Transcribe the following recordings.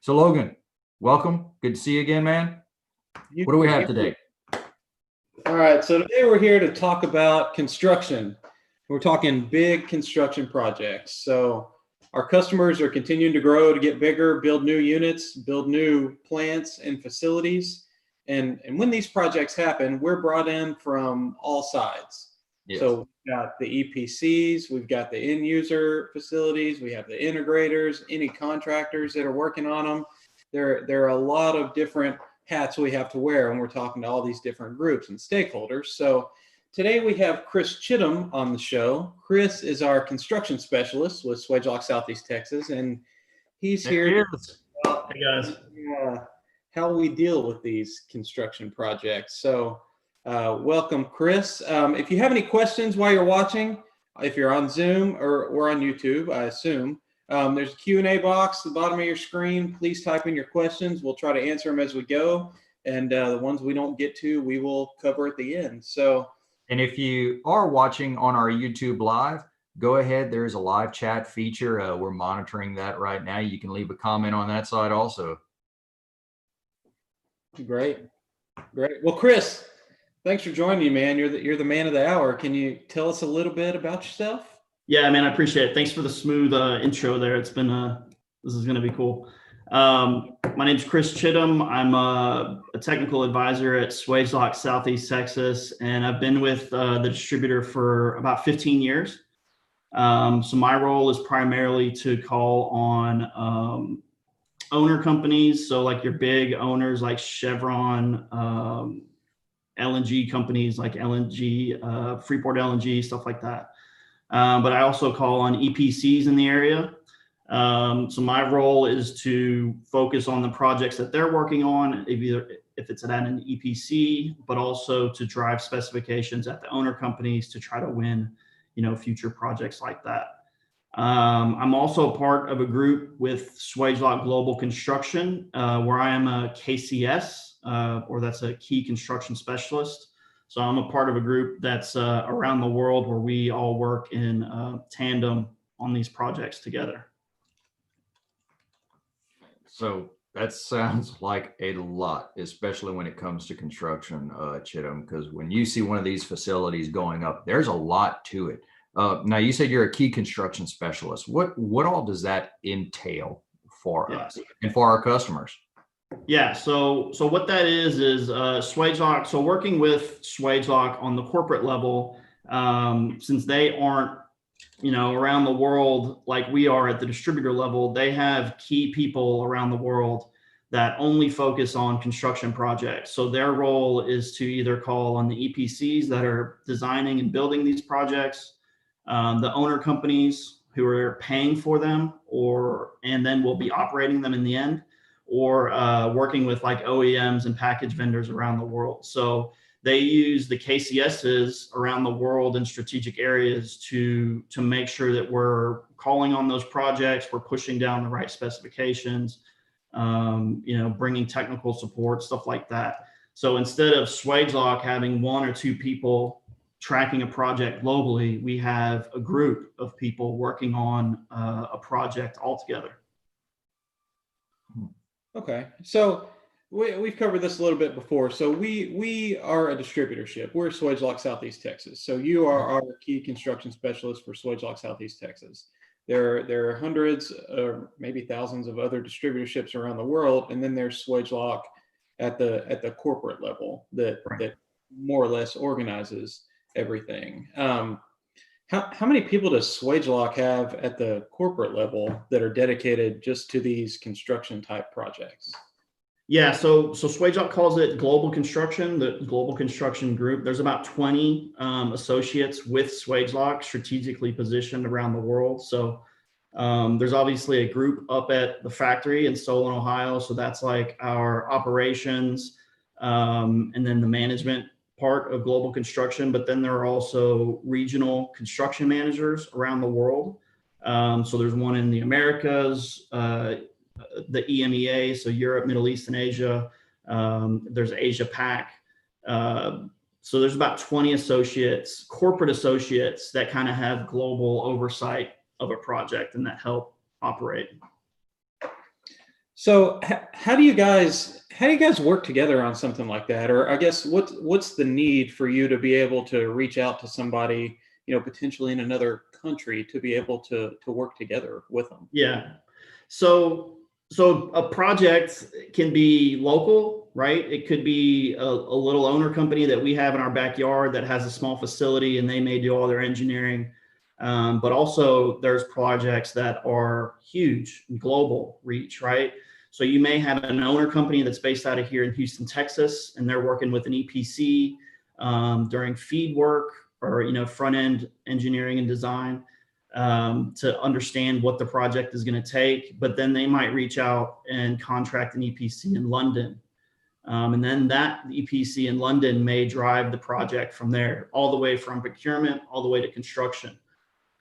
So Logan, welcome. Good to see you again, man. What do we have today? All right, so today we're here to talk about construction. We're talking big construction projects. So our customers are continuing to grow, to get bigger, build new units, build new plants and facilities. And when these projects happen, we're brought in from all sides. Yes. So we've got the EPCs, we've got the end user facilities, we have the integrators, any contractors that are working on them. There are a lot of different hats we have to wear when we're talking to all these different groups and stakeholders. So today we have Chris Chittum on the show. Chris is our construction specialist with Swagelok, Southeast Texas, and he's here to talk about, hey guys, how we deal with these construction projects. So welcome, Chris. If you have any questions while you're watching, if you're on Zoom or on YouTube, I assume, there's a Q&A box at the bottom of your screen. Please type in your questions. We'll try to answer them as we go. And the ones we don't get to, we will cover at the end. And if you are watching on our YouTube live, go ahead. There's a live chat feature. We're monitoring that right now. You can leave a comment on that side also. Great. Well, Chris, thanks for joining me, man. You're the man of the hour. Can you tell us a little bit about yourself? Yeah, man, I appreciate it. Thanks for the smooth intro there. It's been this is going to be cool. My name's Chris Chittum. I'm a technical advisor at Swagelok, Southeast Texas, and I've been with the distributor for about 15 years. So my role is primarily to call on owner companies, so like your big owners like Chevron, LNG companies like LNG, Freeport LNG, stuff like that. But I also call on EPCs in the area. So my role is to focus on the projects that they're working on, if it's at an EPC, but also to drive specifications at the owner companies to try to win, future projects like that. I'm also part of a group with Swagelok Global Construction, where I am a KCS, or that's a key construction specialist. So I'm a part of a group that's around the world where we all work in tandem on these projects together. So that sounds like a lot, especially when it comes to construction, Chittum, because when you see one of these facilities going up, there's a lot to it. Now, you said you're a key construction specialist. What all does that entail for us and for our customers? Yeah, so what that is Swagelok. So working with Swagelok on the corporate level, since they aren't, around the world like we are at the distributor level, they have key people around the world that only focus on construction projects. So their role is to either call on the EPCs that are designing and building these projects, the owner companies who are paying for them, and then will be operating them in the end, or working with like OEMs and package vendors around the world. So they use the KCSs around the world in strategic areas to make sure that we're calling on those projects, we're pushing down the right specifications, bringing technical support, stuff like that. So instead of Swagelok having one or two people tracking a project globally, we have a group of people working on a project altogether. Okay, so we've covered this a little bit before. So we are a distributorship. We're Swagelok, Southeast Texas. So you are our key construction specialist for Swagelok, Southeast Texas. There are hundreds or maybe thousands of other distributorships around the world, and then there's Swagelok at the corporate level that more or less organizes everything. How many people does Swagelok have at the corporate level that are dedicated just to these construction type projects? Yeah, so Swagelok calls it Global Construction, the Global Construction Group. There's about 20 associates with Swagelok strategically positioned around the world. So there's obviously a group up at the factory in Solon, Ohio. So that's like our operations, and then the management part of global construction. But then there are also regional construction managers around the world. So there's one in the Americas, the EMEA, so Europe, Middle East, and Asia. There's Asia Pac. So there's about 20 associates, corporate associates, that kind of have global oversight of a project and that help operate. So how do you guys work together on something like that? Or I guess what's the need for you to be able to reach out to somebody, potentially in another country, to be able to work together with them? Yeah. So a project can be local, right? It could be a little owner company that we have in our backyard that has a small facility and they may do all their engineering. But also there's projects that are huge, global reach, right? So you may have an owner company that's based out of here in Houston, Texas, and they're working with an EPC during feed work or front end engineering and design to understand what the project is going to take. But then they might reach out and contract an EPC in London. And then that EPC in London may drive the project from there, all the way from procurement, all the way to construction.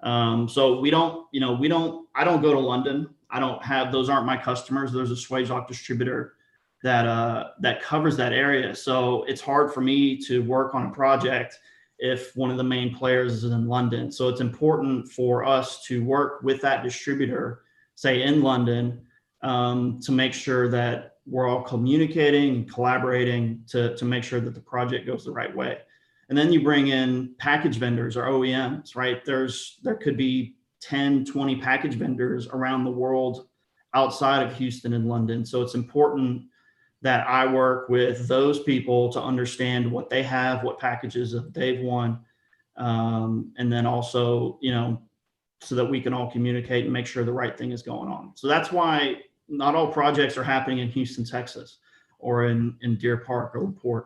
So I don't go to London. I don't have, those aren't my customers. There's a Swagelok distributor that covers that area. So it's hard for me to work on a project if one of the main players is in London. So it's important for us to work with that distributor, say in London, to make sure that we're all communicating and collaborating to make sure that the project goes the right way. And then you bring in package vendors or OEMs, right? There could be 10, 20 package vendors around the world outside of Houston and London. So it's important that I work with those people to understand what they have, what packages that they've won. And then also, so that we can all communicate and make sure the right thing is going on. So that's why not all projects are happening in Houston, Texas, or in Deer Park or LaPorte.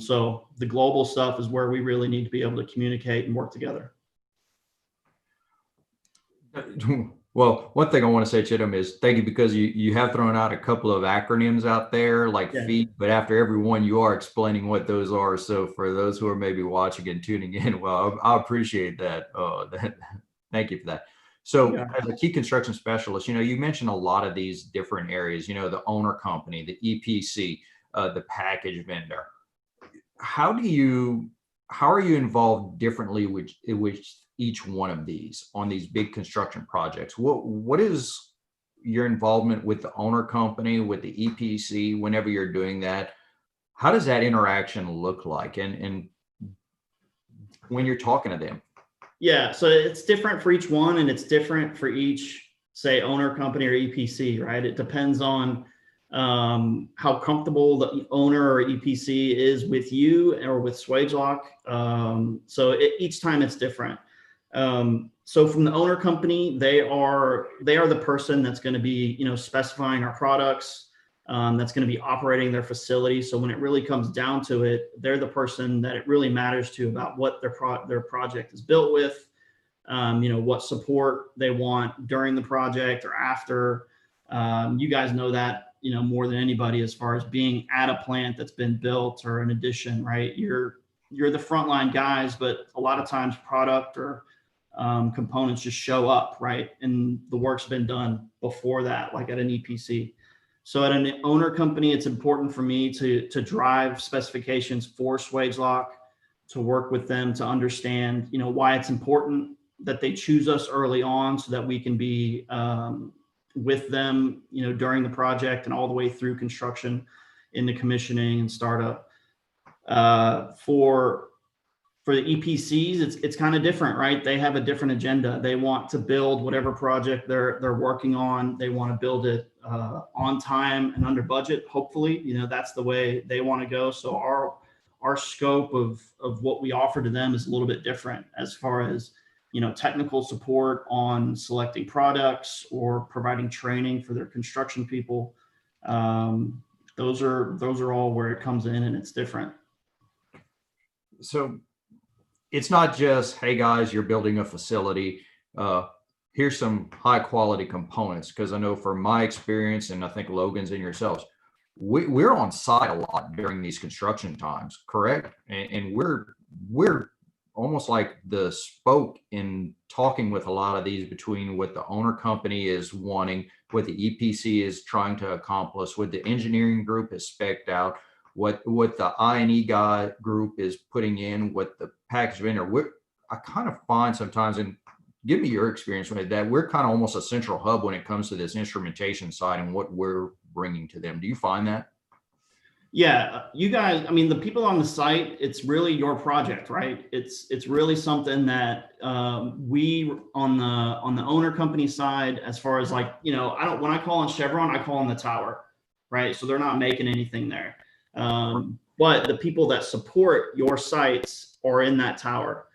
So the global stuff is where we really need to be able to communicate and work together. Well, one thing I want to say, Chittum, is thank you, because you have thrown out a couple of acronyms out there like FEED, but after every one you are explaining what those are. So for those who are maybe watching and tuning in, well, I appreciate that. Thank you for that. So as a key construction specialist, you mentioned a lot of these different areas, the owner company, the EPC, the package vendor. How are you involved differently with each one of these on these big construction projects? What is your involvement with the owner company, with the EPC, whenever you're doing that? How does that interaction look like? And when you're talking to them? Yeah, so it's different for each one, and it's different for each, say, owner company or EPC, right? It depends on how comfortable the owner or EPC is with you or with Swagelok. So each time it's different. So from the owner company, they are the person that's going to be, specifying our products, that's going to be operating their facility. So when it really comes down to it, they're the person that it really matters to about what their project is built with, what support they want during the project or after. You guys know that, more than anybody, as far as being at a plant that's been built or an addition, right? You're the frontline guys, but a lot of times product or components just show up, right? And the work's been done before that, like at an EPC. So at an owner company, it's important for me to drive specifications for Swagelok, to work with them to understand, why it's important that they choose us early on, so that we can be with them, during the project and all the way through construction into commissioning and startup. For the EPCs, it's kind of different, right? They have a different agenda. They want to build whatever project they're working on. They want to build it on time and under budget. Hopefully, that's the way they want to go. So our scope of what we offer to them is a little bit different, as far as technical support on selecting products or providing training for their construction people. Those are all where it comes in, and it's different. So it's not just, hey guys, you're building a facility. Here's some high quality components. Because I know from my experience, and I think Logan's and yourselves, we're on site a lot during these construction times, correct? And we're almost like the spoke in talking with a lot of these, between what the owner company is wanting, what the EPC is trying to accomplish, what the engineering group is spec'd out, what the I&E guy group is putting in, what the package vendor. I kind of find sometimes, and give me your experience with that. We're kind of almost a central hub when it comes to this instrumentation side and what we're bringing to them. Do you find that? Yeah, you guys, I mean, the people on the site, it's really your project, right? It's really something that we on the owner company side, as far as like, you know, when I call on Chevron, I call on the tower, right? So they're not making anything there. But the people that support your sites are in that tower.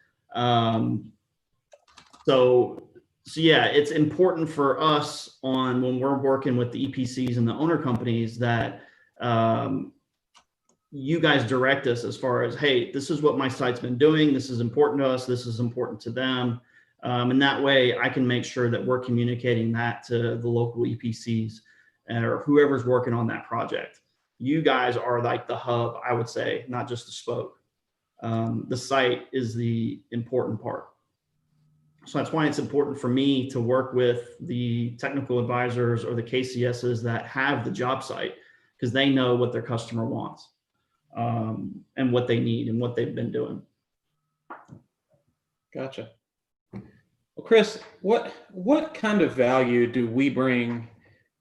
So yeah, it's important for us when we're working with the EPCs and the owner companies that you guys direct us as far as, hey, this is what my site's been doing. This is important to us. This is important to them. And that way I can make sure that we're communicating that to the local EPCs or whoever's working on that project. You guys are like the hub, I would say, not just the spoke. The site is the important part. So that's why it's important for me to work with the technical advisors or the KCSs that have the job site, because they know what their customer wants. And what they need and what they've been doing. Gotcha. Well, Chris, what kind of value do we bring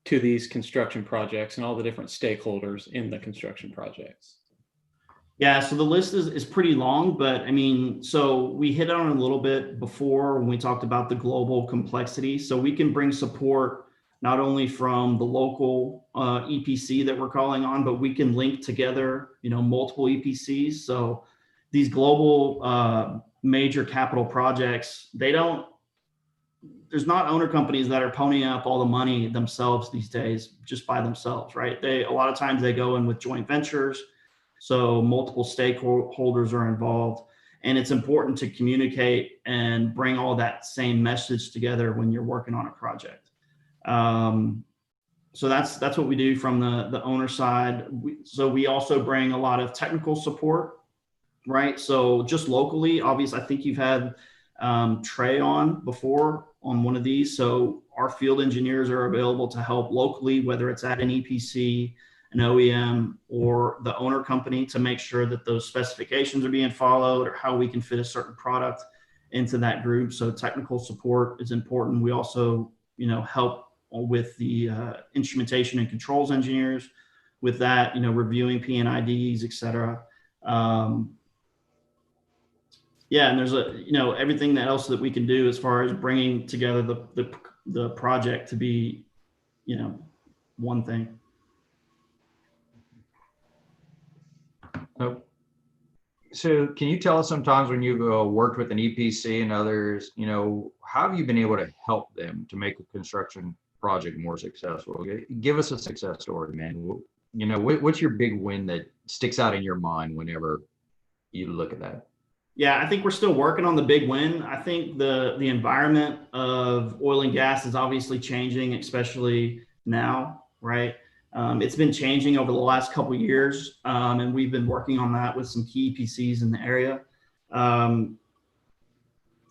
to these construction projects and all the different stakeholders in the construction projects? Yeah, so the list is pretty long, but I mean, so we hit on it a little bit before when we talked about the global complexity. So we can bring support not only from the local EPC that we're calling on, but we can link together, you know, multiple EPCs. So these global major capital projects, there's not owner companies that are ponying up all the money themselves these days just by themselves, right? A lot of times they go in with joint ventures. So multiple stakeholders are involved, and it's important to communicate and bring all that same message together when you're working on a project. So that's what we do from the owner side. So we also bring a lot of technical support, right? So just locally, obviously, I think you've had Trey on before on one of these. So our field engineers are available to help locally, whether it's at an EPC, an OEM, or the owner company, to make sure that those specifications are being followed or how we can fit a certain product into that group. So technical support is important. We also, you know, help with the instrumentation and controls engineers with that, you know, reviewing P&IDs, et cetera. Yeah, and there's everything else that we can do as far as bringing together the project to be, you know, one thing. So can you tell us sometimes when you've worked with an EPC and others, you know, how have you been able to help them to make a construction project more successful? Give us a success story, man. You know, what's your big win that sticks out in your mind whenever you look at that? Yeah, I think we're still working on the big win. I think the environment of oil and gas is obviously changing, especially now, right? It's been changing over the last couple of years, and we've been working on that with some key EPCs in the area.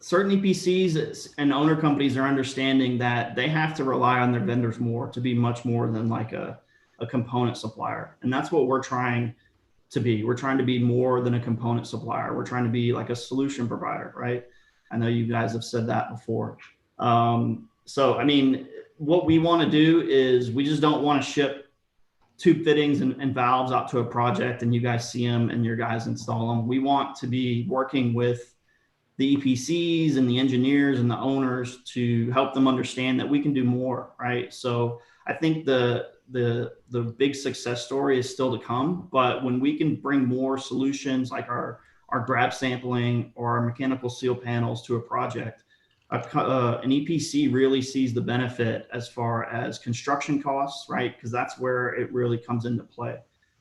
Certain EPCs and owner companies are understanding that they have to rely on their vendors more to be much more than like a component supplier. And that's what we're trying to be. We're trying to be more than a component supplier. We're trying to be like a solution provider, right? I know you guys have said that before. So, I mean, what we want to do is we just don't want to ship tube fittings and valves out to a project and you guys see them and your guys install them. We want to be working with the EPCs and the engineers and the owners to help them understand that we can do more, right? So I think the big success story is still to come, but when we can bring more solutions like our grab sampling or our mechanical seal panels to a project, an EPC really sees the benefit as far as construction costs, right? Because that's where it really comes into play.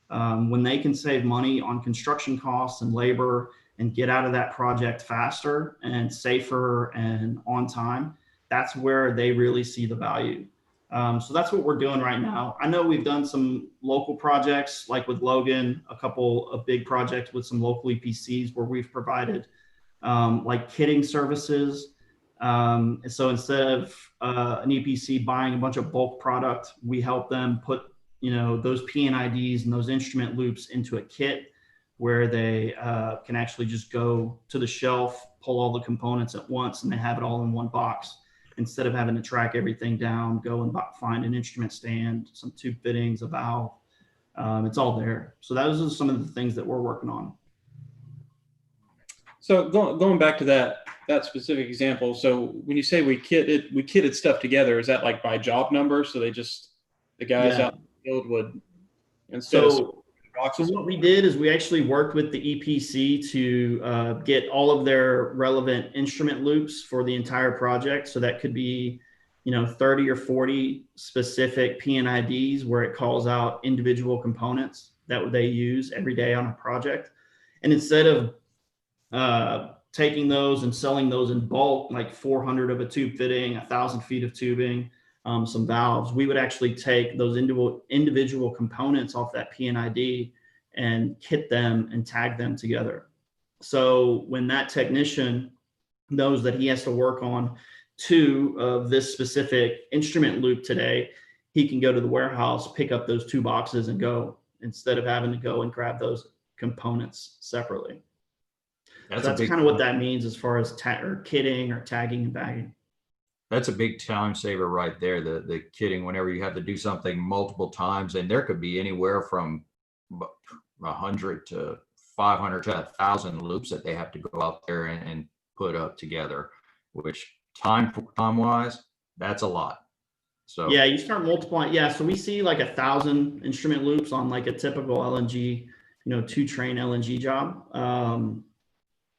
When they can save money on construction costs and labor and get out of that project faster and safer and on time, that's where they really see the value. So that's what we're doing right now. I know we've done some local projects like with Logan, a couple of big projects with some local EPCs where we've provided like kitting services. So instead of an EPC buying a bunch of bulk product, we help them put, you know, those P&IDs and those instrument loops into a kit where they can actually just go to the shelf, pull all the components at once, and they have it all in one box instead of having to track everything down, go and find an instrument stand, some tube fittings, a valve. It's all there. So those are some of the things that we're working on. So going back to that specific example, so when you say we kitted stuff together, is that like by job number? So the guys out in the field would, instead of boxes. So what we did is we actually worked with the EPC to get all of their relevant instrument loops for the entire project. So that could be, 30 or 40 specific PNIDs where it calls out individual components that they use every day on a project. And instead of taking those and selling those in bulk, like 400 of a tube fitting, 1,000 feet of tubing, some valves, we would actually take those individual components off that PNID and kit them and tag them together. So when that technician knows that he has to work on 2 of this specific instrument loop today, he can go to the warehouse, pick up those 2 boxes and go, instead of having to go and grab those components separately. That's kind of what that means as far as kitting or tagging and bagging. That's a big time saver right there. The kitting, whenever you have to do something multiple times, and there could be anywhere from 100 to 500 to 1,000 loops that they have to go out there and put up together, which time wise, that's a lot. So yeah, you start multiplying. Yeah, so we see like 1,000 instrument loops on like a typical LNG, 2-train LNG job.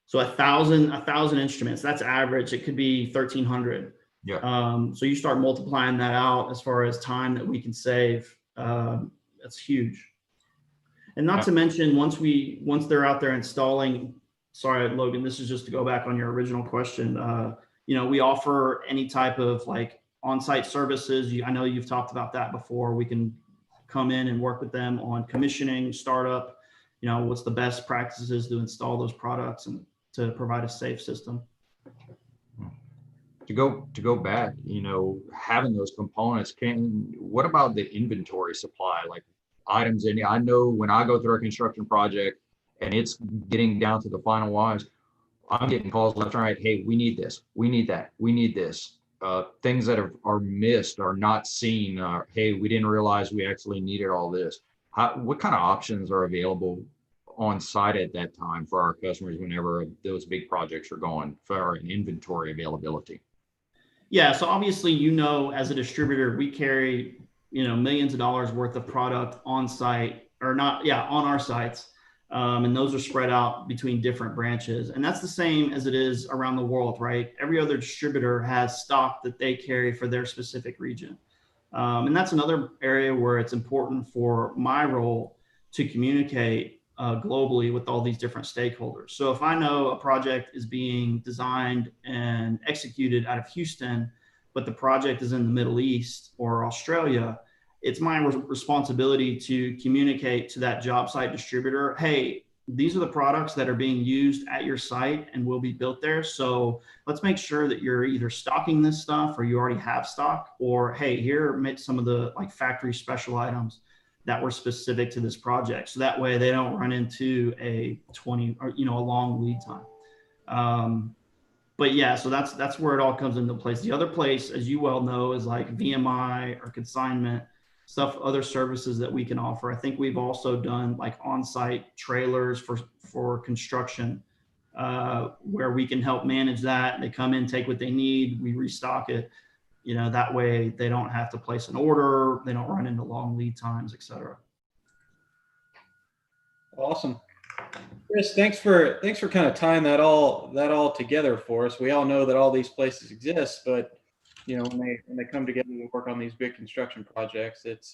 So 1,000 instruments, that's average. It could be 1,300. Yeah. So you start multiplying that out as far as time that we can save. That's huge. And not to mention, once they're out there installing, sorry, Logan, this is just to go back on your original question. We offer any type of like on-site services. I know you've talked about that before. We can come in and work with them on commissioning, startup, what's the best practices to install those products and to provide a safe system. To go back, having those components, what about the inventory supply, like items in? I know when I go through a construction project and it's getting down to the final wise, I'm getting calls left and right. Hey, we need this, we need that, we need this. Things that are missed or not seen. Hey, we didn't realize we actually needed all this. What kind of options are available on site at that time for our customers whenever those big projects are going for an inventory availability? Yeah, so obviously, as a distributor, we carry, millions of dollars worth of product on site on our sites. And those are spread out between different branches. And that's the same as it is around the world, right? Every other distributor has stock that they carry for their specific region. And that's another area where it's important for my role to communicate globally with all these different stakeholders. So if I know a project is being designed and executed out of Houston, but the project is in the Middle East or Australia, it's my responsibility to communicate to that job site distributor, hey, these are the products that are being used at your site and will be built there. So let's make sure that you're either stocking this stuff or you already have stock, or hey, here, make some of the like factory special items that were specific to this project. So that way they don't run into a 20 or, a long lead time. But yeah, so that's where it all comes into place. The other place, as you well know, is like VMI or consignment stuff, other services that we can offer. I think we've also done like on-site trailers for construction, where we can help manage that. They come in, take what they need, we restock it. That way they don't have to place an order, they don't run into long lead times, et cetera. Awesome. Chris, thanks for kind of tying that all together for us. We all know that all these places exist, but when they come together to work on these big construction projects, it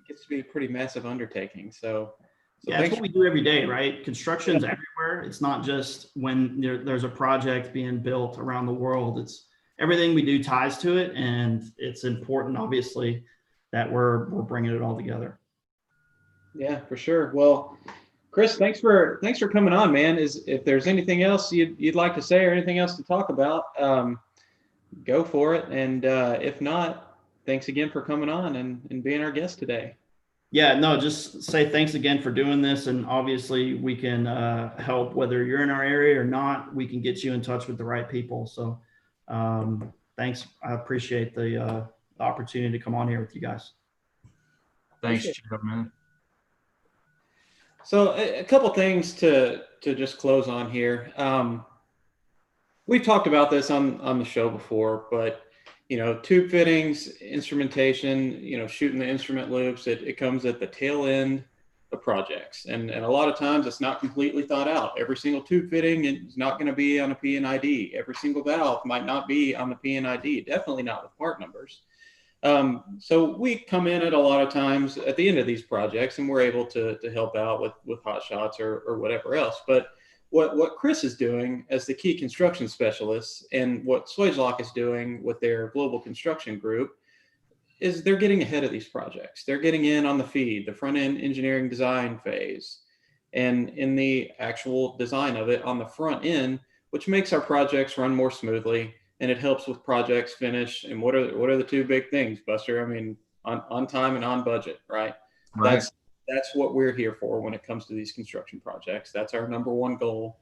gets to be a pretty massive undertaking. So yeah, that's what we do every day, right? Construction's everywhere. It's not just when there's a project being built around the world. It's everything we do ties to it, and it's important, obviously, that we're bringing it all together. Yeah, for sure. Well, Chris, thanks for coming on, man. If there's anything else you'd like to say or anything else to talk about, go for it. And if not, thanks again for coming on and being our guest today. Yeah, no, just say thanks again for doing this. And obviously we can help, whether you're in our area or not, we can get you in touch with the right people. So thanks. I appreciate the opportunity to come on here with you guys. Thanks, Chittum, man. So a couple things to just close on here. We've talked about this on the show before, but tube fittings, instrumentation, shooting the instrument loops, it comes at the tail end of projects. And a lot of times it's not completely thought out. Every single tube fitting is not going to be on a P&ID. Every single valve might not be on the P&ID, definitely not with part numbers. So we come in at a lot of times at the end of these projects, and we're able to help out with hot shots or whatever else. But what Chris is doing as the key construction specialist, and what Swagelok is doing with their global construction group, is they're getting ahead of these projects. They're getting in on the feed, the front end engineering design phase, and in the actual design of it on the front end, which makes our projects run more smoothly. And it helps with projects finish. And what are the two big things, Buster? I mean, on time and on budget, right? Right. That's what we're here for when it comes to these construction projects. That's our number one goal.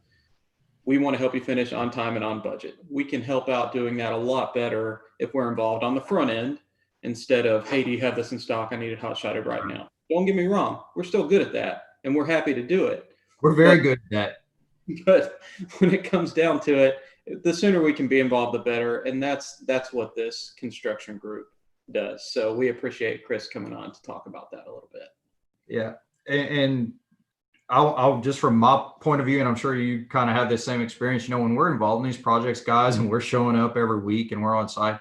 We want to help you finish on time and on budget. We can help out doing that a lot better if we're involved on the front end instead of, hey, do you have this in stock? I need it hot shotted right now. Don't get me wrong. We're still good at that, and we're happy to do it. We're very good at that. But when it comes down to it, the sooner we can be involved, the better. And that's what this construction group does. So we appreciate Chris coming on to talk about that a little bit. Yeah. And I'll just from my point of view, and I'm sure you kind of have the same experience, when we're involved in these projects, guys, and we're showing up every week and we're on site,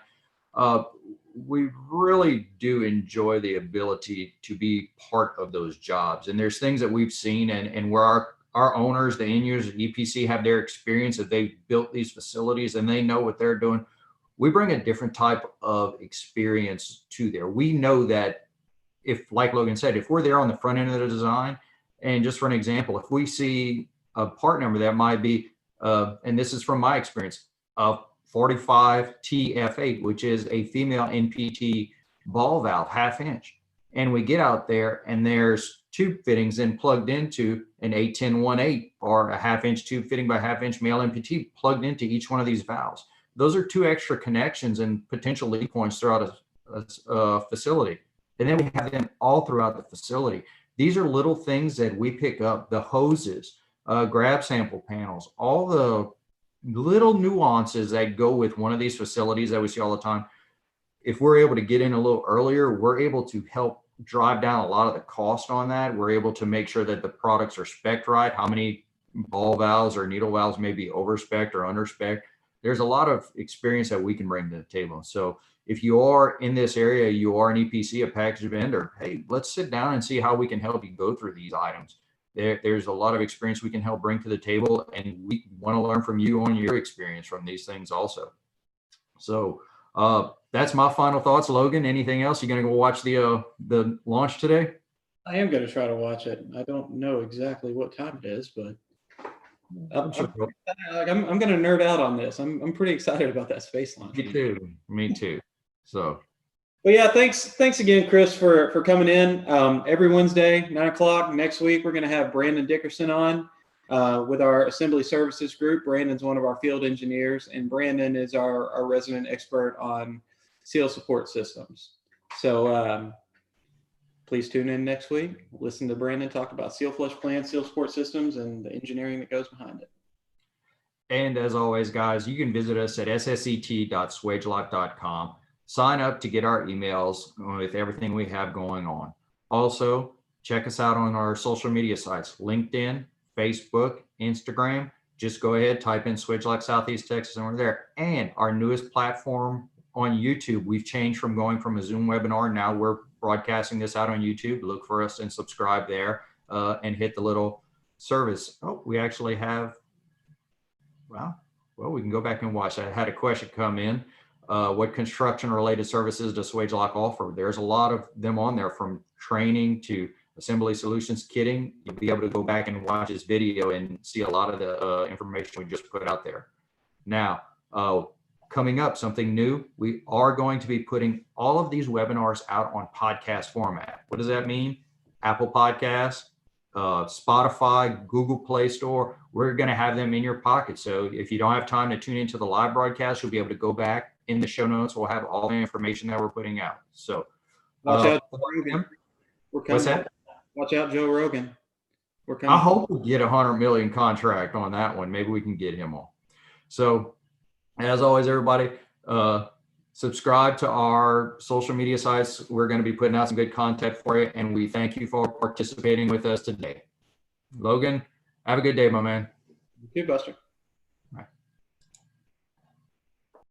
we really do enjoy the ability to be part of those jobs. And there's things that we've seen and where our owners, the end users, EPC have their experience that they've built these facilities and they know what they're doing. We bring a different type of experience to there. We know that if, like Logan said, if we're there on the front end of the design, and just for an example, if we see a part number that might be, and this is from my experience, 45 TF8, which is a female NPT ball valve, 1/2 inch. And we get out there and there's tube fittings then plugged into an 81018 or a 1/2 inch tube fitting by 1/2 inch male NPT plugged into each one of these valves. Those are 2 extra connections and potential leak points throughout a facility. And then we have them all throughout the facility. These are little things that we pick up, the hoses, grab sample panels, all the little nuances that go with one of these facilities that we see all the time. If we're able to get in a little earlier, we're able to help drive down a lot of the cost on that. We're able to make sure that the products are spec'd right, how many ball valves or needle valves may be over-spec'd or under-spec'd. There's a lot of experience that we can bring to the table. So if you are in this area, you are an EPC, a package vendor, hey, let's sit down and see how we can help you go through these items. There's a lot of experience we can help bring to the table, and we want to learn from you on your experience from these things also. So that's my final thoughts. Logan, anything else? You going to go watch the launch today? I am going to try to watch it. I don't know exactly what time it is, but I'm going to nerd out on this. I'm pretty excited about that space launch. Me too. So. But yeah, thanks again, Chris, for coming in. Every Wednesday, 9 o'clock next week, we're going to have Brandon Dickerson on with our assembly services group. Brandon's one of our field engineers, and Brandon is our resident expert on seal support systems. So please tune in next week. Listen to Brandon talk about seal flush plants, seal support systems, and the engineering that goes behind it. And as always, guys, you can visit us at sset.swagelok.com. Sign up to get our emails with everything we have going on. Also, check us out on our social media sites, LinkedIn, Facebook, Instagram. Just go ahead, type in Swagelok Southeast Texas, and we're there. And our newest platform on YouTube, we've changed from going from a Zoom webinar. Now we're broadcasting this out on YouTube. Look for us and subscribe there and hit the little service. Oh, we actually have, well, we can go back and watch. I had a question come in. What construction related services does Swagelok offer? There's a lot of them on there, from training to assembly solutions, kitting. You'll be able to go back and watch this video and see a lot of the information we just put out there. Now, coming up, something new, we are going to be putting all of these webinars out on podcast format. What does that mean? Apple Podcasts, Spotify, Google Play Store. We're going to have them in your pocket. So if you don't have time to tune into the live broadcast, you'll be able to go back in the show notes. We'll have all the information that we're putting out. So Watch out, Joe Rogan. We're coming. What's that? Watch out, Joe Rogan. We're I coming. hope we get 100 million contract on that one. Maybe we can get him on. So as always, everybody, subscribe to our social media sites. We're going to be putting out some good content for you, and we thank you for participating with us today. Logan, have a good day, my man. You too, Buster.